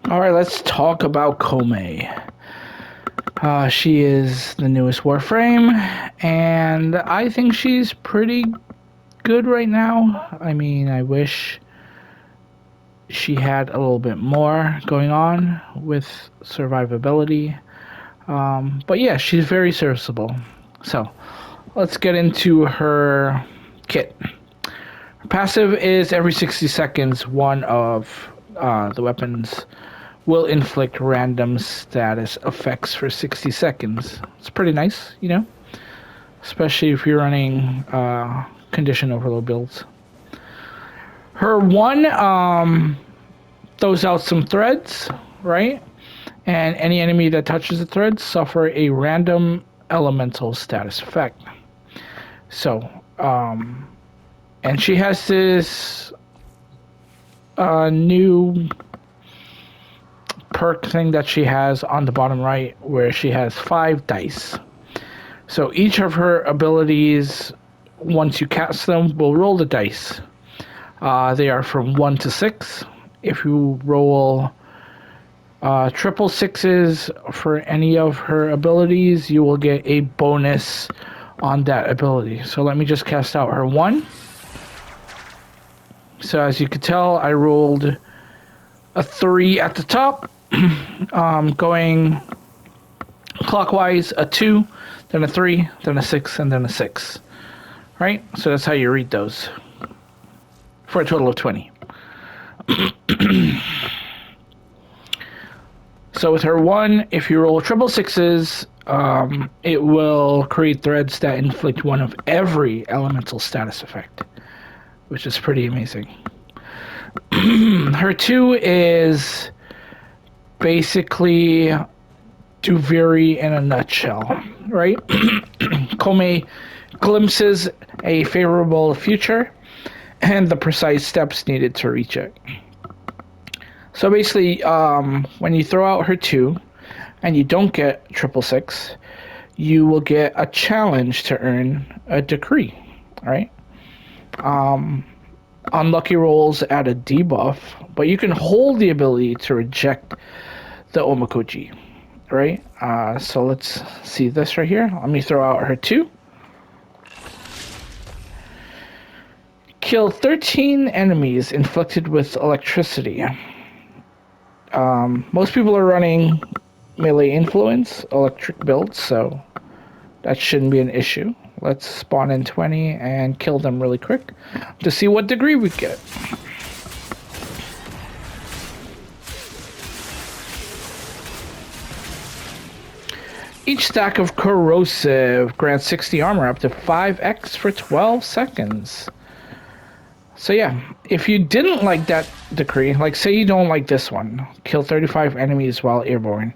Alright, let's talk about KOUMEI. She is the newest Warframe, and I think she's pretty good right now. I mean, I wish she had a little bit more going on with survivability. But yeah, she's very serviceable. So, let's get into her kit. Her passive is every 60 seconds, one of the weapons will inflict random status effects for 60 seconds. It's pretty nice, especially if you're running condition overload builds. Her one throws out some threads, right? And any enemy that touches the threads suffer a random elemental status effect. So, and she has this new perk thing that she has on the bottom right where she has 5 dice. So each of her abilities, once you cast them, will roll the dice. They are from 1 to 6. If you roll triple sixes for any of her abilities, you will get a bonus on that ability. So let me just cast out her 1. So as you can tell, I rolled a 3 at the top, going clockwise, a 2, then a 3, then a 6, and then a 6. Right? So that's how you read those. For a total of 20. So with her 1, if you roll triple sixes, it will create threads that inflict one of every elemental status effect, which is pretty amazing. Her 2 is basically Duviri in a nutshell, right? KOUMEI glimpses a favorable future and the precise steps needed to reach it. So basically, when you throw out her 2 and you don't get triple six, you will get a challenge to earn a decree, right? Unlucky rolls add a debuff, but you can hold the ability to reject the Omakuchi, right? So let's see this right here. Let me throw out her 2. Kill 13 enemies inflicted with electricity. Most people are running melee influence, electric builds, so that shouldn't be an issue. Let's spawn in 20 and kill them really quick to see what degree we get. Each stack of corrosive grants 60 armor up to 5x for 12 seconds. So yeah, if you didn't like that decree, like say you don't like this one, kill 35 enemies while airborne,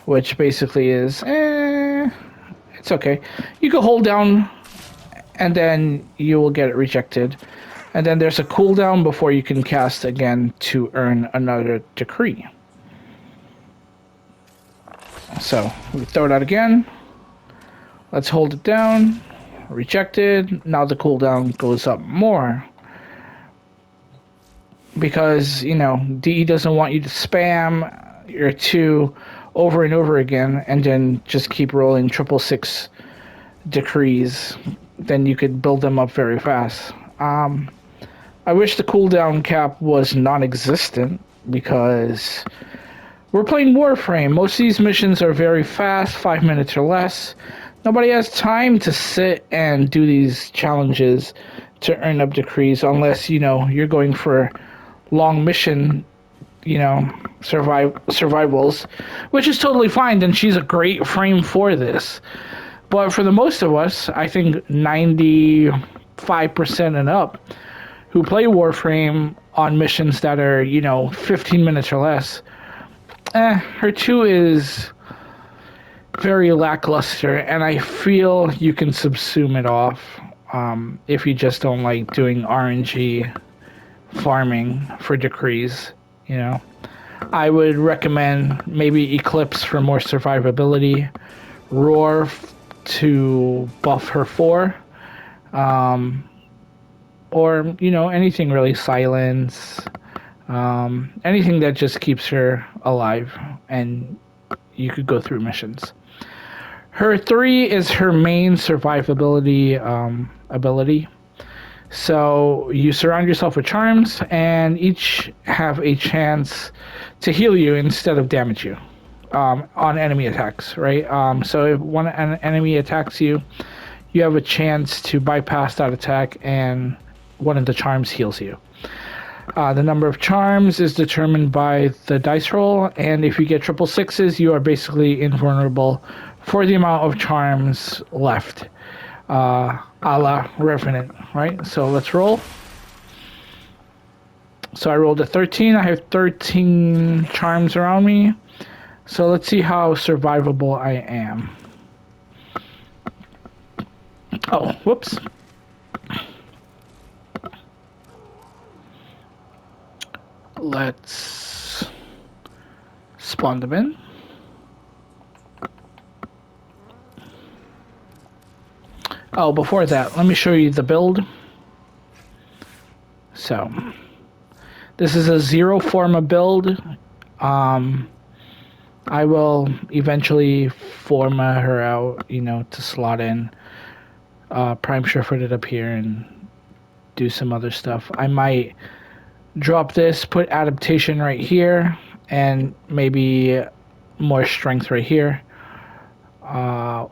which basically is, it's okay. You can hold down and then you will get it rejected. And then there's a cooldown before you can cast again to earn another decree. So we throw it out again. Let's hold it down. Rejected. Now the cooldown goes up more. Because, DE doesn't want you to spam your 2 over and over again and then just keep rolling triple six decrees. Then you could build them up very fast. I wish the cooldown cap was non-existent because we're playing Warframe. Most of these missions are very fast, 5 minutes or less. Nobody has time to sit and do these challenges to earn up decrees unless, you're going for long mission, survivals, which is totally fine. Then she's a great frame for this. But for the most of us, I think 95% and up who play Warframe on missions that are, 15 minutes or less, her 2 is very lackluster, and I feel you can subsume it off if you just don't like doing RNG farming for decrees, I would recommend maybe Eclipse for more survivability, Roar to buff her 4, or anything really, Silence, Anything that just keeps her alive, and you could go through missions. Her 3 is her main survivability ability. So you surround yourself with charms, and each have a chance to heal you instead of damage you on enemy attacks, right? So if an enemy attacks you, you have a chance to bypass that attack, and one of the charms heals you. The number of charms is determined by the dice roll, and if you get triple sixes, you are basically invulnerable for the amount of charms left. A la Revenant, right? So let's roll. So I rolled a 13. I have 13 charms around me. So let's see how survivable I am. Oh, whoops. Let's spawn them in. Oh, before that, let me show you the build. So, this is a zero forma build. I will eventually forma her out, you know, to slot in Prime Sure-Footed up here and do some other stuff. I might drop this, put adaptation right here, and maybe more strength right here.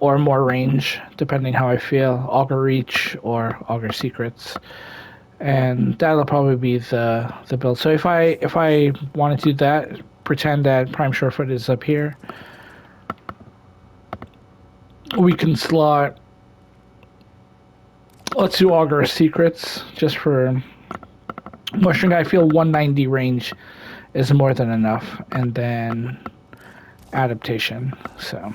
Or more range, depending how I feel. Augur Reach or Augur Secrets, and that'll probably be the build. So if I want to do that, pretend that Prime Surefoot is up here, we can slot. Let's do Augur Secrets just for more strength. I feel 190 range is more than enough, and then adaptation. So.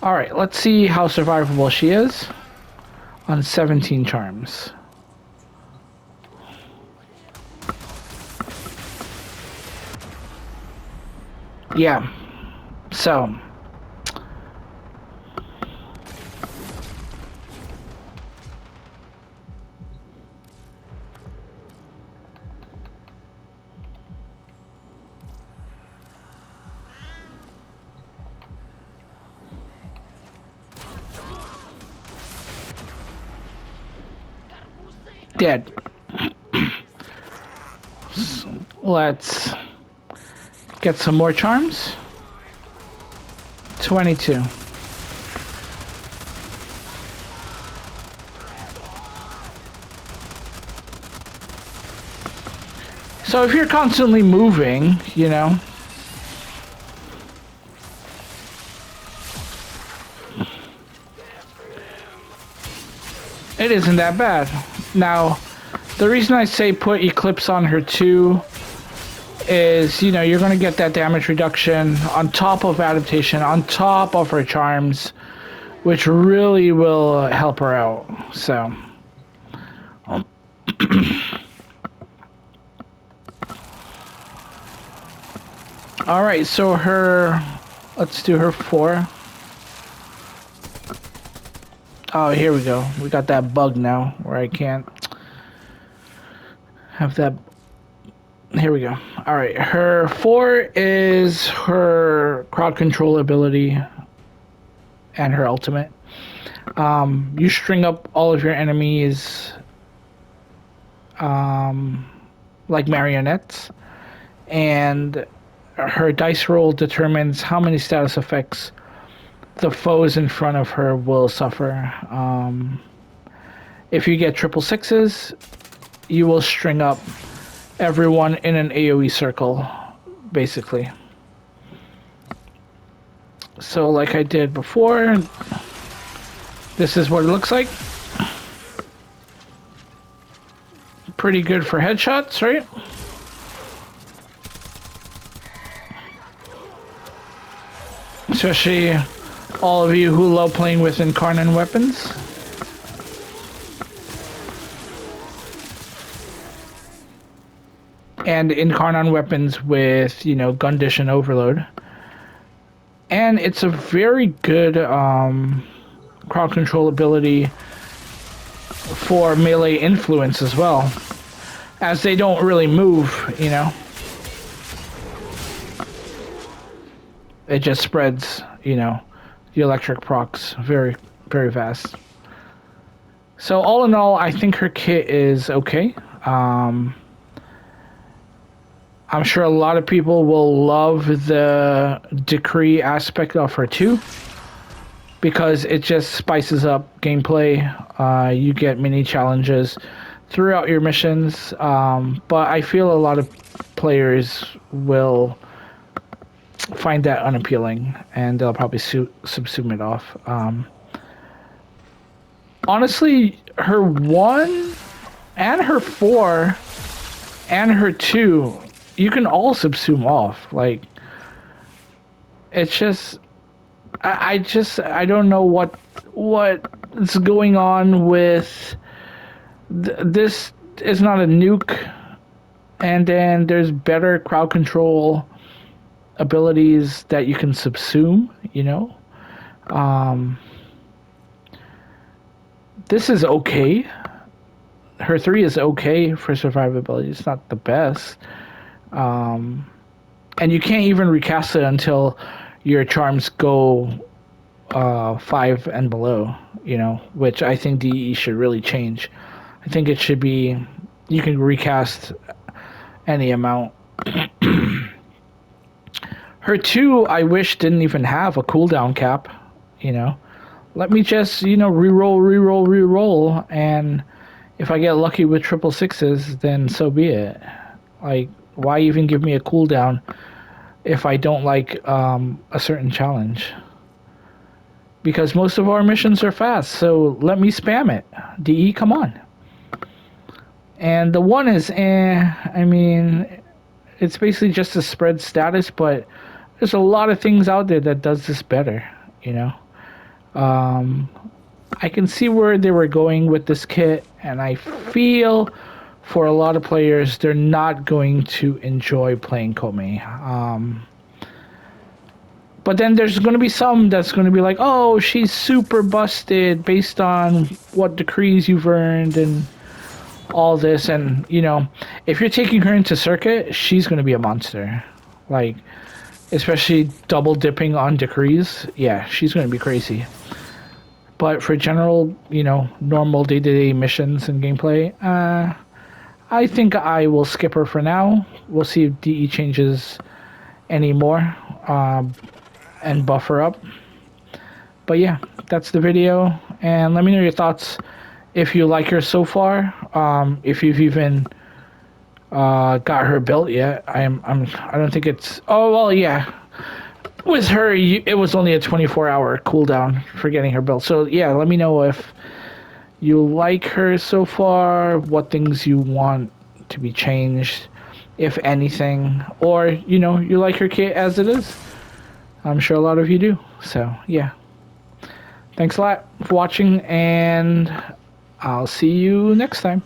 Alright, let's see how survivable she is on 17 charms. Yeah, so. Dead. So let's get some more charms. 22. So if you're constantly moving, you know, it isn't that bad. Now, the reason I say put Eclipse on her too is, you know, you're going to get that damage reduction on top of adaptation, on top of her charms, which really will help her out. So, all right, so let's do her 4. Oh, here we go. We got that bug now where I can't have that. Here we go. All right, her 4 is her crowd control ability and her ultimate. You string up all of your enemies like marionettes, and her dice roll determines how many status effects the foes in front of her will suffer. If you get triple sixes, you will string up everyone in an AoE circle, basically. So like I did before, this is what it looks like. Pretty good for headshots, right? Especially all of you who love playing with Incarnate weapons. And Incarnate weapons with, you know, Gundish and Overload. And it's a very good crowd control ability for melee influence as well. as they don't really move, you know. It just spreads, you know, the electric procs very, very fast. So all in all, I think her kit is okay. I'm sure a lot of people will love the decree aspect of her too, because it just spices up gameplay. You get mini challenges throughout your missions, but I feel a lot of players will find that unappealing, and they'll probably subsume it off. Honestly, her 1 and her 4 and her 2, you can all subsume off. Like, it's just, I don't know what's going on with this. Is not a nuke, and then there's better crowd control abilities that you can subsume, you know. This is okay. Her 3 is okay for survivability. It's not the best. And you can't even recast it until your charms go 5 and below, you know, which I think DE should really change. I think it should be, you can recast any amount. Her 2, I wish didn't even have a cooldown cap, you know. Let me just, you know, reroll, and if I get lucky with 666s, then so be it. Like, why even give me a cooldown if I don't like a certain challenge? Because most of our missions are fast, so let me spam it. DE, come on. And the 1 is, I mean, it's basically just a spread status, but there's a lot of things out there that does this better, you know. I can see where they were going with this kit, and I feel for a lot of players, they're not going to enjoy playing KOUMEI. But then there's going to be some that's going to be like, oh, she's super busted based on what decrees you've earned and all this. And, you know, if you're taking her into circuit, she's going to be a monster. Like, especially double dipping on decrees. Yeah, she's going to be crazy. But for general, you know, normal day-to-day missions and gameplay, I think I will skip her for now. We'll see if DE changes any more and buff her up. But yeah, that's the video. And let me know your thoughts if you like her so far. If you've even got her built yet. I don't think it's... Oh, well, yeah. With her, it was only a 24-hour cooldown for getting her built. So yeah, let me know if you like her so far, what things you want to be changed, if anything, or, you know, you like her kit as it is. I'm sure a lot of you do. So yeah, thanks a lot for watching, and I'll see you next time.